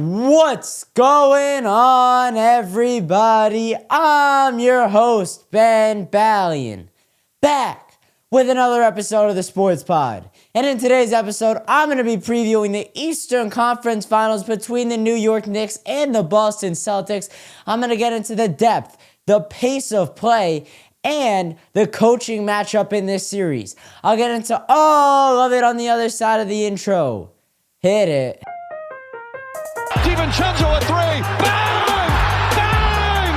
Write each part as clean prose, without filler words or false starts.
What's going on, everybody? I'm your host, Ben Ballion, back with another episode of the Sports Pod. And in today's episode, I'm going to be previewing the Eastern Conference Finals between the New York Knicks and the Boston Celtics. I'm going to get into the depth, the pace of play, and the coaching matchup in this series. I'll get into all of it on the other side of the intro. Hit it. DiVincenzo a three. Bang! Bang!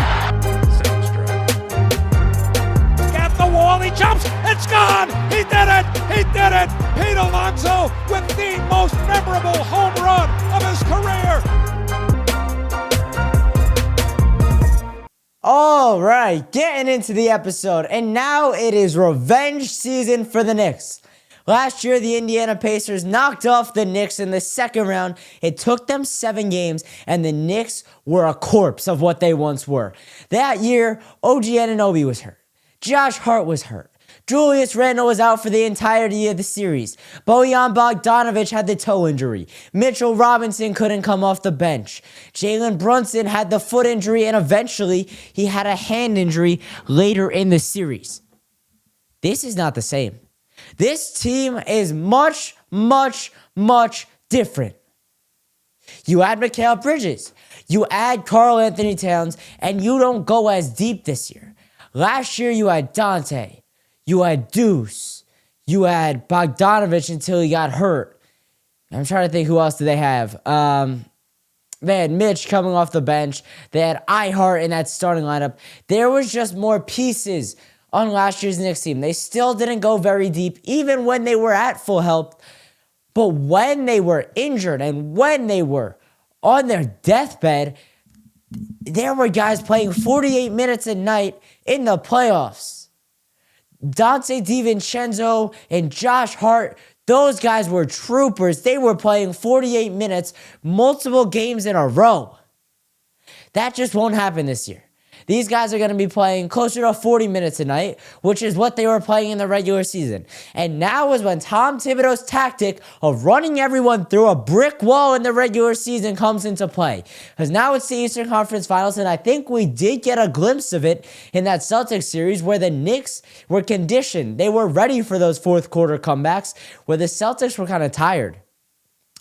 Got the wall. He jumps. It's gone. He did it. He did it. Pete Alonso with the most memorable home run of his career. All right, getting into the episode. And now it is revenge season for the Knicks. Last year, the Indiana Pacers knocked off the Knicks in the second round. It took them 7 games, and the Knicks were a corpse of what they once were. That year, OG Anunoby was hurt. Josh Hart was hurt. Julius Randle was out for the entirety of the series. Bojan Bogdanovic had the toe injury. Mitchell Robinson couldn't come off the bench. Jalen Brunson had the foot injury, and eventually he had a hand injury later in the series. This is not the same. This team is much, much, much different. You add Mikal Bridges, you add Karl Anthony Towns, and you don't go as deep this year. Last year you had Dante, you had Deuce, you had Bogdanovic until he got hurt. I'm trying to think who else did they have. They had Mitch coming off the bench. They had Ihart in that starting lineup. There was just more pieces on last year's Knicks team. They still didn't go very deep, even when they were at full health. But when they were injured and when they were on their deathbed, there were guys playing 48 minutes a night in the playoffs. Dante DiVincenzo and Josh Hart, those guys were troopers. They were playing 48 minutes, multiple games in a row. That just won't happen this year. These guys are going to be playing closer to 40 minutes a night, which is what they were playing in the regular season. And now is when Tom Thibodeau's tactic of running everyone through a brick wall in the regular season comes into play. Because now it's the Eastern Conference Finals, and I think we did get a glimpse of it in that Celtics series where the Knicks were conditioned. They were ready for those fourth quarter comebacks, where the Celtics were kind of tired.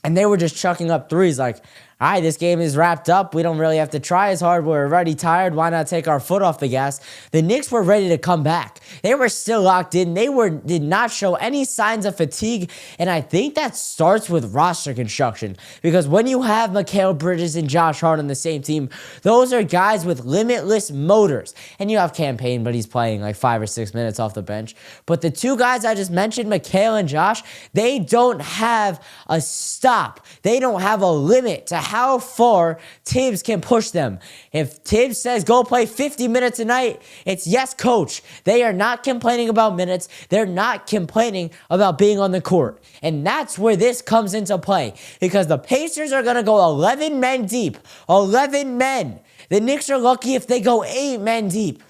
And they were just chucking up threes like, all right, this game is wrapped up. We don't really have to try as hard. We're already tired. Why not take our foot off the gas? The Knicks were ready to come back. They were still locked in. They did not show any signs of fatigue. And I think that starts with roster construction. Because when you have Mikal Bridges and Josh Hart on the same team, those are guys with limitless motors. And you have Campaign, but he's playing like 5 or 6 minutes off the bench. But the two guys I just mentioned, Mikal and Josh, they don't have a stop. They don't have a limit to how far Tibbs can push them. If Tibbs says go play 50 minutes a night, it's yes, coach. They are not complaining about minutes. They're not complaining about being on the court. And that's where this comes into play, because the Pacers are going to go 11 men deep. 11 men. The Knicks are lucky if they go 8 men deep.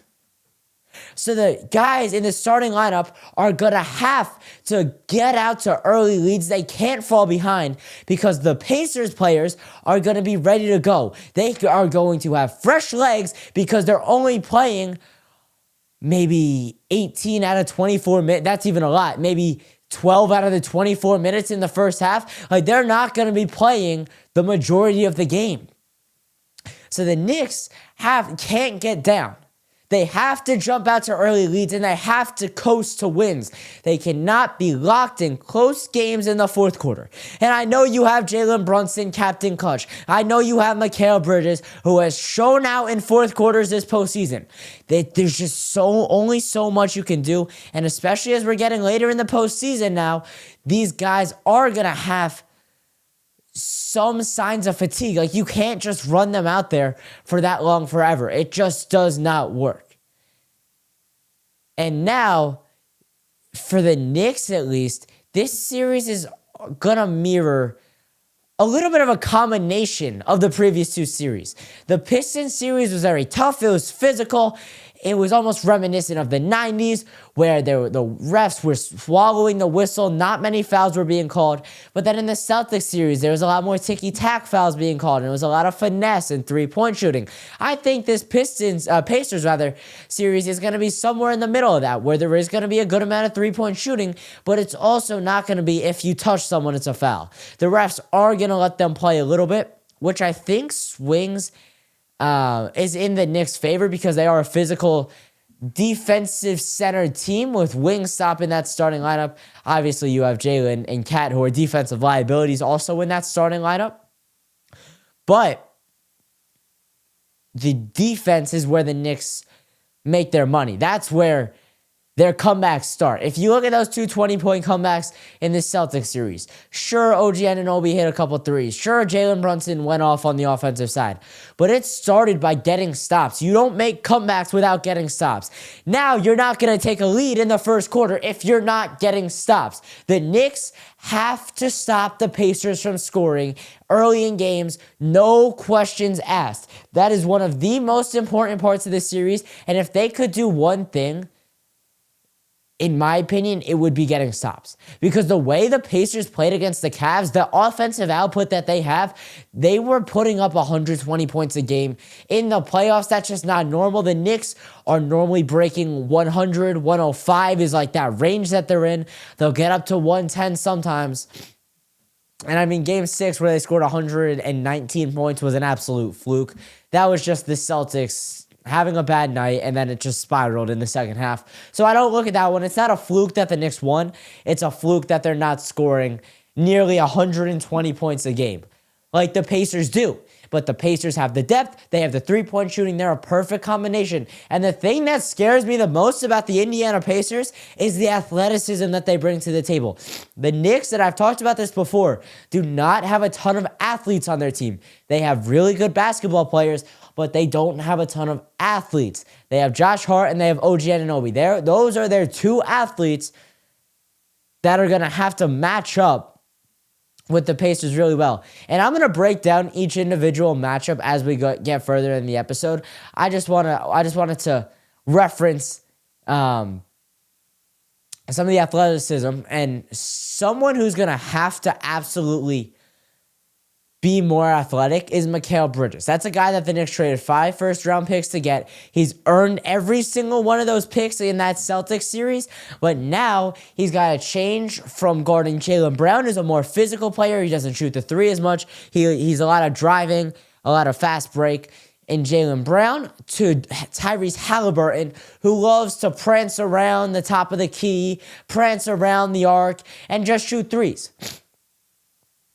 So the guys in the starting lineup are going to have to get out to early leads. They can't fall behind because the Pacers players are going to be ready to go. They are going to have fresh legs because they're only playing maybe 18 out of 24 minutes. That's even a lot. Maybe 12 out of the 24 minutes in the first half. Like, they're not going to be playing the majority of the game. So the Knicks can't get down. They have to jump out to early leads, and they have to coast to wins. They cannot be locked in close games in the fourth quarter. And I know you have Jalen Brunson, Captain Clutch. I know you have Mikal Bridges, who has shown out in fourth quarters this postseason. There's just only so much you can do, and especially as we're getting later in the postseason now, these guys are going to have some signs of fatigue. Like, you can't just run them out there for that long forever. It just does not work. And now, for the Knicks at least, this series is gonna mirror a little bit of a combination of the previous two series. The Pistons series was very tough. It was physical. it was almost reminiscent of the 90s where the refs were swallowing the whistle. Not many fouls were being called. But then in the Celtics series, there was a lot more ticky-tack fouls being called, and it was a lot of finesse and three-point shooting. I think this Pacers series is going to be somewhere in the middle of that, where there is going to be a good amount of three-point shooting, but it's also not going to be if you touch someone, it's a foul. The refs are going to let them play a little bit, which I think swings is in the Knicks' favor because they are a physical, defensive-centered team with Wingstop in that starting lineup. Obviously, you have Jalen and Cat, who are defensive liabilities, also in that starting lineup. But the defense is where the Knicks make their money. That's where their comebacks start. If you look at those two 20-point comebacks in the Celtics series, sure, OG Anunoby hit a couple threes. Sure, Jalen Brunson went off on the offensive side. But it started by getting stops. You don't make comebacks without getting stops. Now, you're not going to take a lead in the first quarter if you're not getting stops. The Knicks have to stop the Pacers from scoring early in games, no questions asked. That is one of the most important parts of this series. And if they could do one thing, in my opinion, it would be getting stops. Because the way the Pacers played against the Cavs, the offensive output that they have, they were putting up 120 points a game. In the playoffs, that's just not normal. The Knicks are normally breaking 100, 105 is like that range that they're in. They'll get up to 110 sometimes. And I mean, game 6 where they scored 119 points was an absolute fluke. That was just the Celtics having a bad night, and then it just spiraled in the second half. So I don't look at that one. It's not a fluke that the Knicks won. It's a fluke that they're not scoring nearly 120 points a game like the Pacers do. But the Pacers have the depth. They have the three-point shooting. They're a perfect combination. And the thing that scares me the most about the Indiana Pacers is the athleticism that they bring to the table. The Knicks, and I've talked about this before, do not have a ton of athletes on their team. They have really good basketball players, but they don't have a ton of athletes. They have Josh Hart and they have OG Anunoby. Those are their two athletes that are going to have to match up with the Pacers really well. And I'm going to break down each individual matchup as we get further in the episode. I just wanted to reference some of the athleticism, and someone who's going to have to absolutely be more athletic is Mikal Bridges. That's a guy that the Knicks traded 5 first-round picks to get. He's earned every single one of those picks in that Celtics series, but now he's got to change from guarding Jaylen Brown, who's a more physical player. He doesn't shoot the three as much. He's a lot of driving, a lot of fast break in Jaylen Brown, to Tyrese Halliburton, who loves to prance around the top of the key, prance around the arc, and just shoot threes.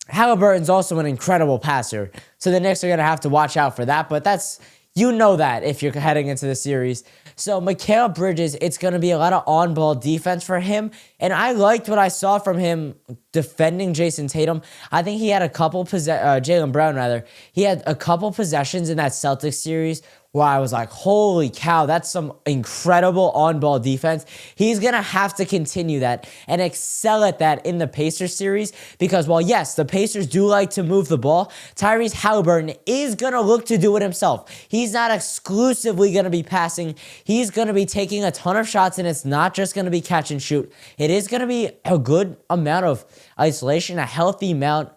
Halliburton's also an incredible passer, so the Knicks are going to have to watch out for that, but you know that if you're heading into the series. So Mikal Bridges, it's going to be a lot of on-ball defense for him, and I liked what I saw from him defending Jason Tatum. I think he had a couple Jaylen Brown rather. He had a couple possessions in that Celtics series where I was like, holy cow, that's some incredible on-ball defense. He's going to have to continue that and excel at that in the Pacers series because while, yes, the Pacers do like to move the ball, Tyrese Halliburton is going to look to do it himself. He's not exclusively going to be passing. He's going to be taking a ton of shots, and it's not just going to be catch and shoot. It is going to be a good amount of isolation, a healthy amount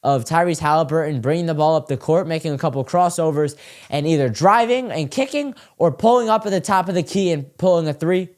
of Tyrese Halliburton bringing the ball up the court, making a couple crossovers, and either driving and kicking or pulling up at the top of the key and pulling a three.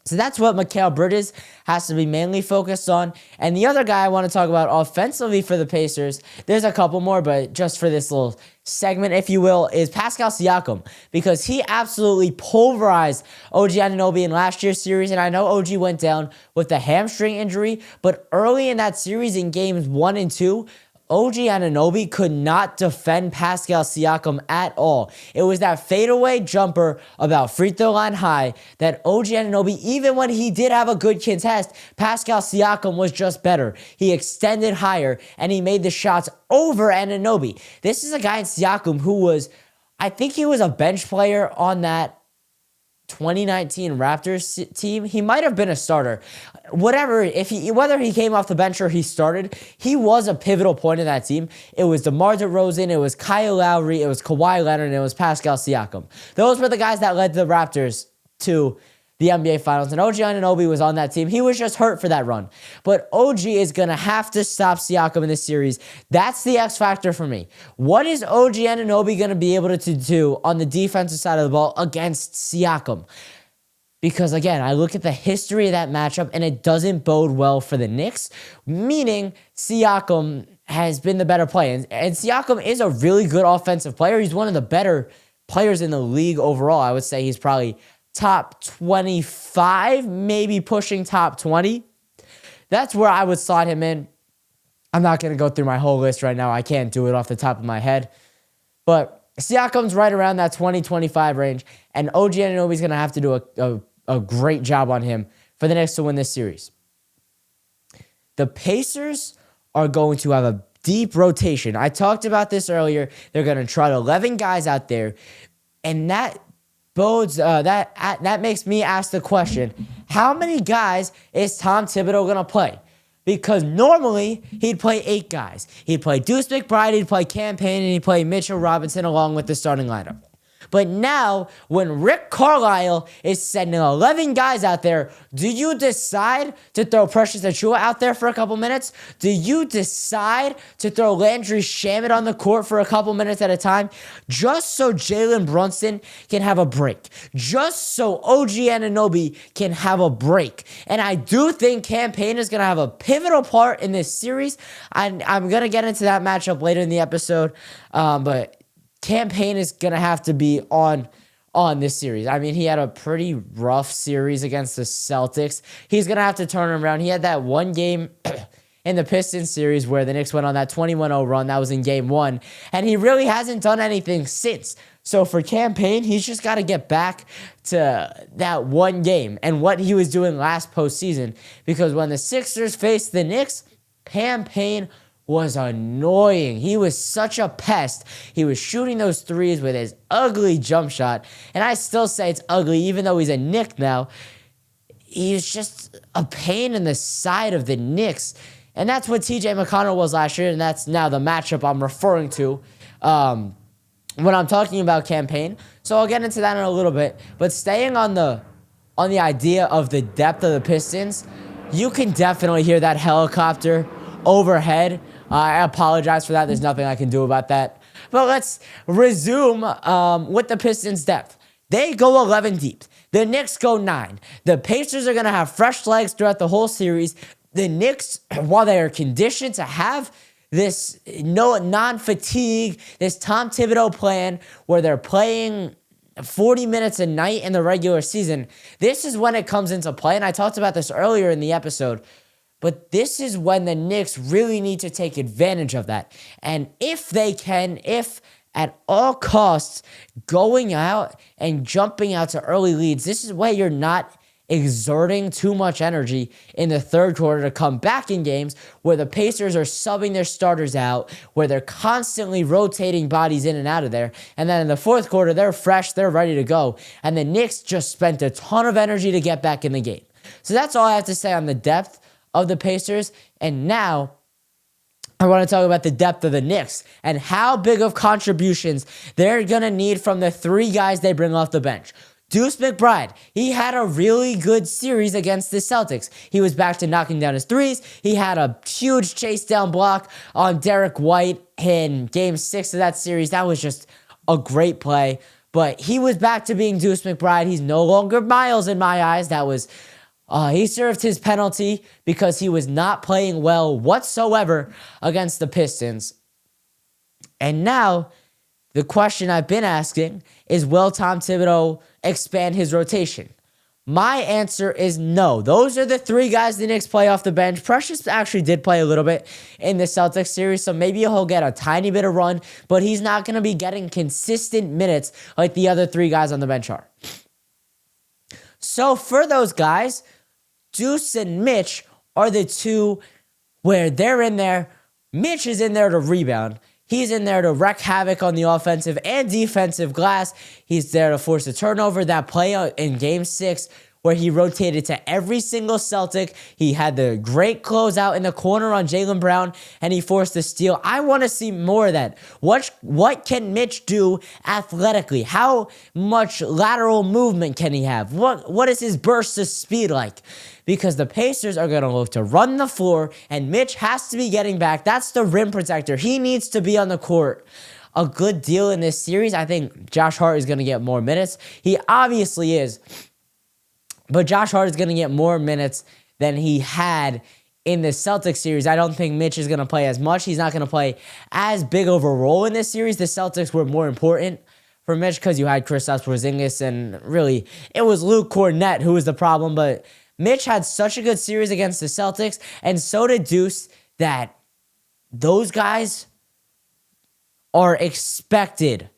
So that's what Mikal Bridges has to be mainly focused on. And the other guy I want to talk about offensively for the Pacers, there's a couple more, but just for this little segment, if you will, is Pascal Siakam, because he absolutely pulverized OG Anunoby in last year's series. And I know OG went down with a hamstring injury, but early in that series in games 1 and 2, OG Anunoby could not defend Pascal Siakam at all. It was that fadeaway jumper about free throw line high that OG Anunoby, even when he did have a good contest, Pascal Siakam was just better. He extended higher and he made the shots over Anunoby. This is a guy in Siakam who was, I think he was a bench player on that 2019 Raptors team, he might have been a starter. Whether he came off the bench or he started, he was a pivotal point in that team. It was DeMar DeRozan, it was Kyle Lowry, it was Kawhi Leonard, and it was Pascal Siakam. Those were the guys that led the Raptors to the NBA Finals, and OG Anunoby was on that team. He was just hurt for that run. But OG is going to have to stop Siakam in this series. That's the X factor for me. What is OG Anunoby going to be able to do on the defensive side of the ball against Siakam? Because, again, I look at the history of that matchup, and it doesn't bode well for the Knicks, meaning Siakam has been the better player. And Siakam is a really good offensive player. He's one of the better players in the league overall. I would say he's probably top 25, maybe pushing top 20. That's where I would slot him in. I'm not going to go through my whole list right now. I can't do it off the top of my head. But Siakam's right around that 20-25 range, and OG Anunoby's going to have to do a great job on him for the Knicks to win this series. The Pacers are going to have a deep rotation. I talked about this earlier. They're going to try 11 guys out there, and that makes me ask the question, how many guys is Tom Thibodeau going to play? Because normally, he'd play 8 guys. He'd play Deuce McBride, he'd play Cam Payne, and he'd play Mitchell Robinson along with the starting lineup. But now, when Rick Carlisle is sending 11 guys out there, do you decide to throw Precious Achiuwa out there for a couple minutes? Do you decide to throw Landry Shamet on the court for a couple minutes at a time? Just so Jalen Brunson can have a break. Just so OG Anunoby can have a break. And I do think Cam Payne is going to have a pivotal part in this series. I'm going to get into that matchup later in the episode, but Cam Payne is going to have to be on this series. I mean, he had a pretty rough series against the Celtics. He's going to have to turn him around. He had that one game in the Pistons series where the Knicks went on that 21-0 run. That was in game 1. And he really hasn't done anything since. So for Cam Payne, he's just got to get back to that one game and what he was doing last postseason. Because when the Sixers faced the Knicks, Cam Payne was annoying. He was such a pest. He was shooting those threes with his ugly jump shot. And I still say it's ugly, even though he's a Knick now. He's just a pain in the side of the Knicks. And that's what TJ McConnell was last year, and that's now the matchup I'm referring to when I'm talking about Cam Payne. So I'll get into that in a little bit. But staying on the idea of the depth of the Pistons, you can definitely hear that helicopter overhead. I apologize for that. There's nothing I can do about that. But let's resume with the Pistons' depth. They go 11 deep. The Knicks go 9. The Pacers are going to have fresh legs throughout the whole series. The Knicks, while they are conditioned to have this non-fatigue, this Tom Thibodeau plan where they're playing 40 minutes a night in the regular season, this is when it comes into play. And I talked about this earlier in the episode. But this is when the Knicks really need to take advantage of that. And if they can, if at all costs, going out and jumping out to early leads, this is where you're not exerting too much energy in the third quarter to come back in games where the Pacers are subbing their starters out, where they're constantly rotating bodies in and out of there. And then in the fourth quarter, they're fresh, they're ready to go. And the Knicks just spent a ton of energy to get back in the game. So that's all I have to say on the depth of the Pacers. And now I want to talk about the depth of the Knicks and how big of contributions they're going to need from the 3 guys they bring off the bench. Deuce McBride, he had a really good series against the Celtics. He was back to knocking down his threes. He had a huge chase down block on Derek White in game 6 of that series. That was just a great play. But he was back to being Deuce McBride. He's no longer Miles in my eyes. That was he served his penalty because he was not playing well whatsoever against the Pistons. And now, the question I've been asking is, will Tom Thibodeau expand his rotation? My answer is no. Those are the 3 guys the Knicks play off the bench. Precious actually did play a little bit in the Celtics series, so maybe he'll get a tiny bit of run, but he's not going to be getting consistent minutes like the other 3 guys on the bench are. So for those guys, Deuce and Mitch are the 2 where they're in there. Mitch is in there to rebound. He's in there to wreak havoc on the offensive and defensive glass. He's there to force a turnover. That play in Game 6 where he rotated to every single Celtic. He had the great closeout in the corner on Jaylen Brown, and he forced a steal. I want to see more of that. What can Mitch do athletically? How much lateral movement can he have? What is his burst of speed like? Because the Pacers are going to look to run the floor, and Mitch has to be getting back. That's the rim protector. He needs to be on the court a good deal in this series. I think Josh Hart is going to get more minutes. He obviously is. But Josh Hart is going to get more minutes than he had in the Celtics series. I don't think Mitch is going to play as much. He's not going to play as big of a role in this series. The Celtics were more important for Mitch because you had Kristaps Porzingis, and really, it was Luke Cornett who was the problem. But Mitch had such a good series against the Celtics, and so did Deuce, that those guys are expected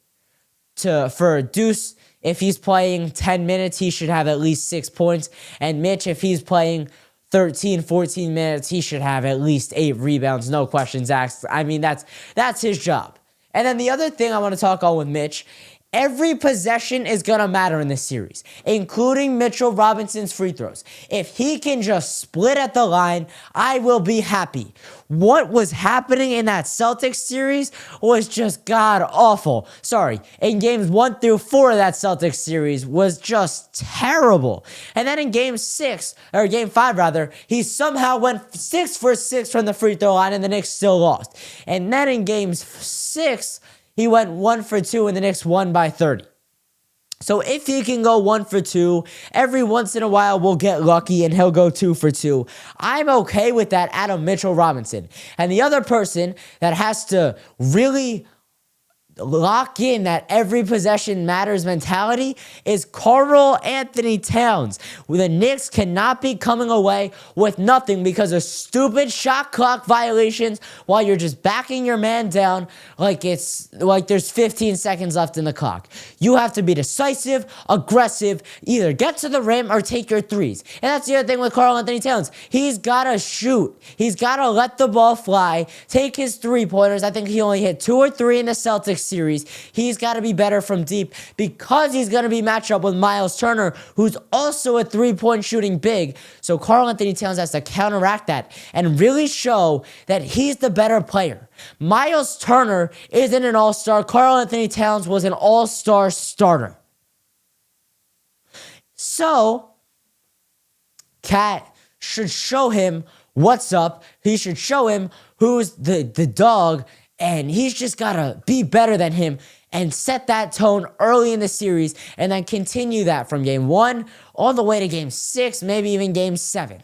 for Deuce. If he's playing 10 minutes, he should have at least 6 points. And Mitch, if he's playing 13, 14 minutes, he should have at least 8 rebounds. No questions asked. I mean, that's his job. And then the other thing I want to talk on with Mitch, every possession is going to matter in this series, including Mitchell Robinson's free throws. If he can just split at the line, I will be happy. What was happening in that Celtics series was just god-awful. Sorry, in games 1 through 4 of that Celtics series was just terrible. And then in game 5 rather, he somehow went 6 for 6 from the free throw line, and the Knicks still lost. And then in game 6, he went 1 for 2 and the Knicks won by 30. So if he can go 1 for 2, every once in a while we'll get lucky and he'll go 2 for 2. I'm okay with that out of Mitchell Robinson. And the other person that has to really lock in that every possession matters mentality is Karl Anthony Towns. The Knicks cannot be coming away with nothing because of stupid shot clock violations while you're just backing your man down like there's 15 seconds left in the clock. You have to be decisive, aggressive, either get to the rim or take your threes. And that's the other thing with Karl Anthony Towns. He's got to shoot. He's got to let the ball fly, take his three-pointers. I think he only hit 2 or 3 in the Celtics series. He's got to be better from deep because he's going to be matched up with Miles Turner, who's also a three-point shooting big. So Karl Anthony Towns has to counteract that and really show that he's the better player. Miles Turner isn't an all-star. Karl Anthony Towns was an all-star starter. So Cat should show him what's up. He should show him who's the dog. And he's just got to be better than him and set that tone early in the series and then continue that from game 1 all the way to game 6, maybe even game 7.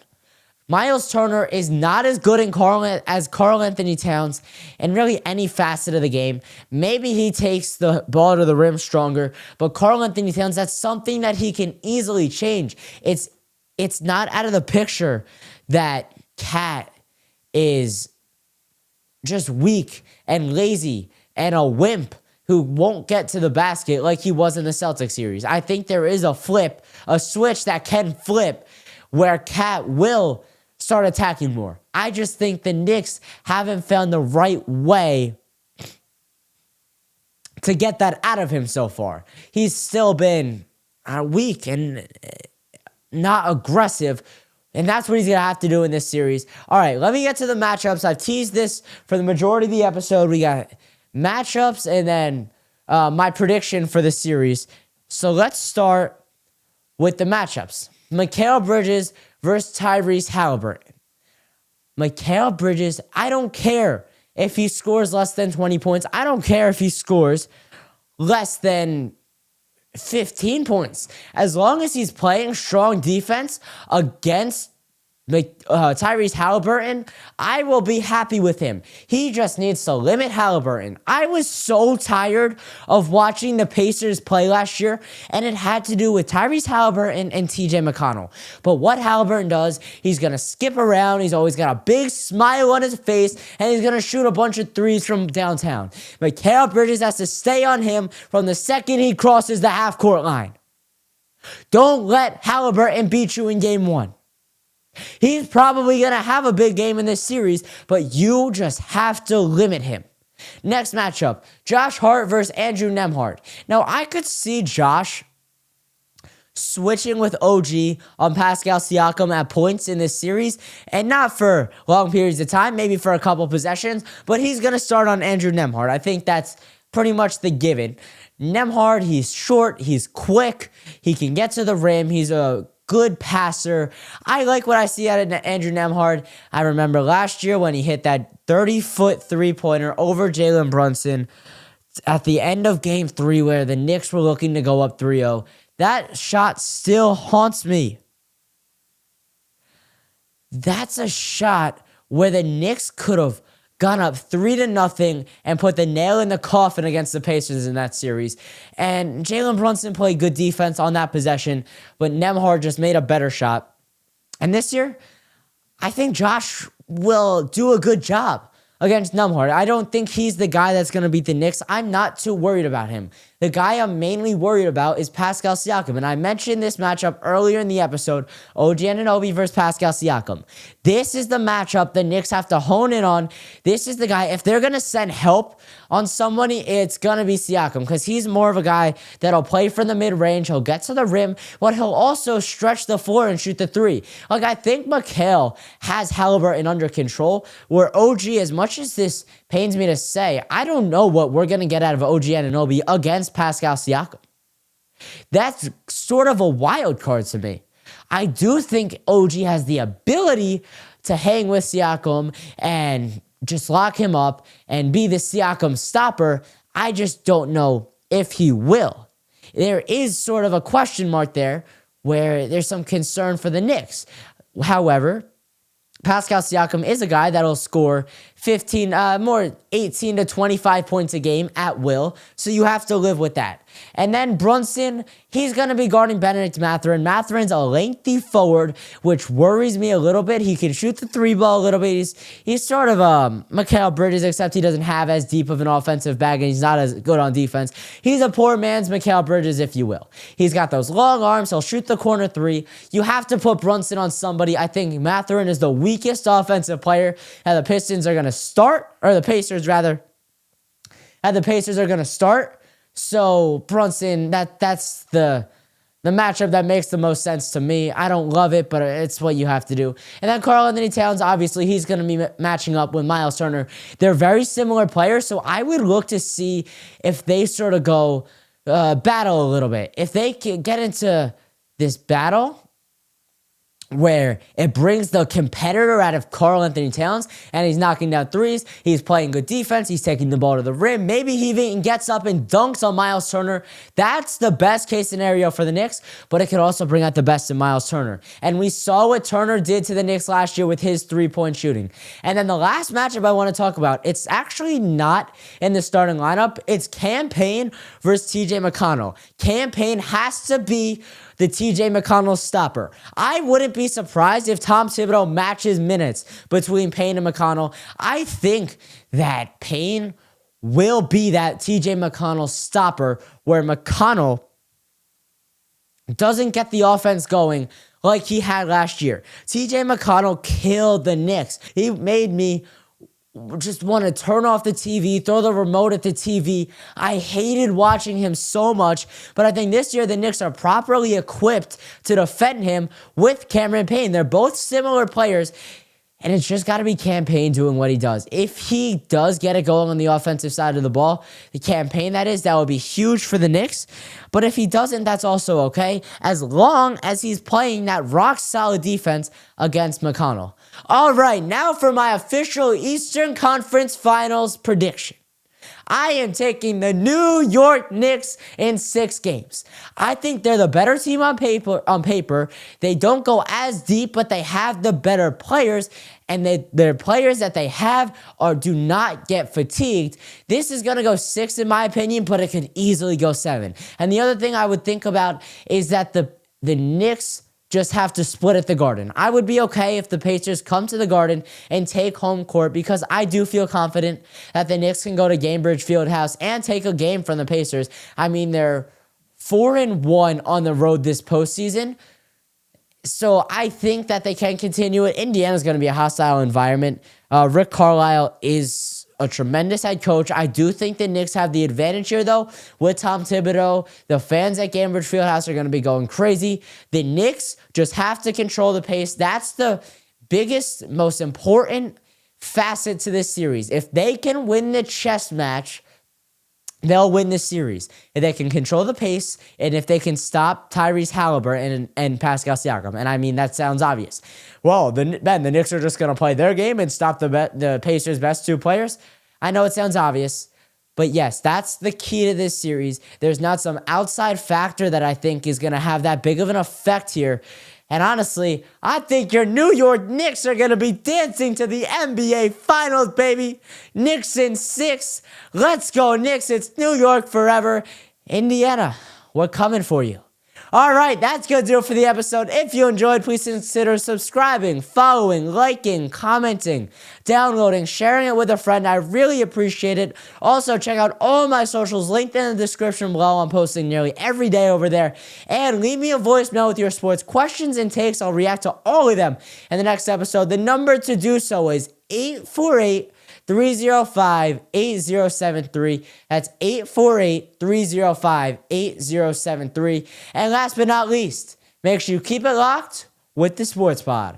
Miles Turner is not as good as Karl Anthony Towns in really any facet of the game. Maybe he takes the ball to the rim stronger, but Karl Anthony Towns, that's something that he can easily change. It's not out of the picture that Cat is just weak and lazy and a wimp who won't get to the basket like he was in the Celtics series. I think there is a switch that can flip where Cat will start attacking more. I just think the Knicks haven't found the right way to get that out of him so far. He's still been weak and not aggressive. And that's what he's going to have to do in this series. All right, let me get to the matchups. I've teased this for the majority of the episode. We got matchups and then my prediction for the series. So let's start with the matchups. Mikal Bridges versus Tyrese Halliburton. Mikal Bridges, I don't care if he scores less than 20 points. I don't care if he scores less than 15 points. As long as he's playing strong defense against Tyrese Halliburton, I will be happy with him. He just needs to limit Halliburton. I was so tired of watching the Pacers play last year, and it had to do with Tyrese Halliburton and TJ McConnell. But what Halliburton does, he's going to skip around. He's always got a big smile on his face, and he's going to shoot a bunch of threes from downtown. Mikal Bridges has to stay on him from the second he crosses the half-court line. Don't let Halliburton beat you in game 1. He's probably going to have a big game in this series, but you just have to limit him. Next matchup, Josh Hart versus Andrew Nemhard. Now, I could see Josh switching with OG on Pascal Siakam at points in this series, and not for long periods of time, maybe for a couple possessions, but he's going to start on Andrew Nemhard. I think that's pretty much the given. Nemhard, he's short, he's quick, he can get to the rim, he's a good passer. I like what I see out of Andrew Nemhard. I remember last year when he hit that 30-foot three-pointer over Jalen Brunson at the end of Game 3 where the Knicks were looking to go up 3-0. That shot still haunts me. That's a shot where the Knicks could have gone up 3-0 and put the nail in the coffin against the Pacers in that series. And Jalen Brunson played good defense on that possession, but Nemhard just made a better shot. And this year, I think Josh will do a good job against Nemhard. I don't think he's the guy that's going to beat the Knicks. I'm not too worried about him. The guy I'm mainly worried about is Pascal Siakam. And I mentioned this matchup earlier in the episode, OG Anunoby versus Pascal Siakam. This is the matchup the Knicks have to hone in on. This is the guy, if they're going to send help on somebody, it's going to be Siakam because he's more of a guy that'll play from the mid-range. He'll get to the rim, but he'll also stretch the floor and shoot the three. Like, I think Mikal has Halliburton under control, where OG, as much as this pains me to say, I don't know what we're going to get out of OG Anunoby against Pascal Siakam. That's sort of a wild card to me. I do think OG has the ability to hang with Siakam and just lock him up and be the Siakam stopper. I just don't know if he will. There is sort of a question mark there where there's some concern for the Knicks. However, Pascal Siakam is a guy that'll score 18 to 25 points a game at will, so you have to live with that. And then Brunson, he's going to be guarding Benedict Mathurin. Mathurin's a lengthy forward, which worries me a little bit. He can shoot the three ball a little bit. He's sort of Mikal Bridges, except he doesn't have as deep of an offensive bag, and he's not as good on defense. He's a poor man's Mikal Bridges, if you will. He's got those long arms. He'll shoot the corner three. You have to put Brunson on somebody. I think Mathurin is the weakest offensive player that the Pistons are going to start, or the Pacers rather, that the Pacers are going to start. So Brunson, that's the matchup that makes the most sense to me. I don't love it, but it's what you have to do. And then Karl-Anthony Towns, obviously, he's going to be matching up with Miles Turner. They're very similar players, so I would look to see if they sort of go battle a little bit. If they can get into this battle where it brings the competitor out of Karl-Anthony Towns and he's knocking down threes, he's playing good defense, he's taking the ball to the rim, maybe he even gets up and dunks on Miles Turner. That's the best case scenario for the Knicks, but it could also bring out the best in Miles Turner. And we saw what Turner did to the Knicks last year with his three-point shooting. And then the last matchup I want to talk about, it's actually not in the starting lineup. It's Cam Payne versus TJ McConnell. Cam Payne has to be the TJ McConnell stopper. I wouldn't be surprised if Tom Thibodeau matches minutes between Payne and McConnell. I think that Payne will be that TJ McConnell stopper where McConnell doesn't get the offense going like he had last year. TJ McConnell killed the Knicks. He made me just want to turn off the TV, throw the remote at the TV. I hated watching him so much, but I think this year the Knicks are properly equipped to defend him with Cameron Payne. They're both similar players, and it's just got to be Cam Payne doing what he does. If he does get it going on the offensive side of the ball, the campaign that would be huge for the Knicks. But if he doesn't, that's also okay, as long as he's playing that rock-solid defense against McConnell. All right, now for my official Eastern Conference Finals prediction. I am taking the New York Knicks in 6 games. I think they're the better team on paper. They don't go as deep, but they have the better players, and their players that they have do not get fatigued. This is going to go 6 in my opinion, but it could easily go 7. And the other thing I would think about is that the Knicks just have to split at the Garden. I would be okay if the Pacers come to the Garden and take home court, because I do feel confident that the Knicks can go to Gainbridge Fieldhouse and take a game from the Pacers. I mean, they're 4-1 on the road this postseason, so I think that they can continue it. Indiana's going to be a hostile environment. Rick Carlisle is a tremendous head coach. I do think the Knicks have the advantage here, though, with Tom Thibodeau. The fans at Gainbridge Fieldhouse are going to be going crazy. The Knicks just have to control the pace. That's the biggest, most important facet to this series. If they can win the chess match, they'll win this series. If they can control the pace, and if they can stop Tyrese Halliburton and Pascal Siakam. And I mean, that sounds obvious. Well, the Knicks are just going to play their game and stop the Pacers' best two players. I know it sounds obvious, but yes, that's the key to this series. There's not some outside factor that I think is going to have that big of an effect here. And honestly, I think your New York Knicks are going to be dancing to the NBA Finals, baby. Knicks in 6. Let's go, Knicks. It's New York forever. Indiana, we're coming for you. All right, that's going to do it for the episode. If you enjoyed, please consider subscribing, following, liking, commenting, downloading, sharing it with a friend. I really appreciate it. Also, check out all my socials linked in the description below. I'm posting nearly every day over there. And leave me a voicemail with your sports questions and takes. I'll react to all of them in the next episode. The number to do so is 848-305-8073. That's 848-305-8073. And last but not least, make sure you keep it locked with the Sports Pod.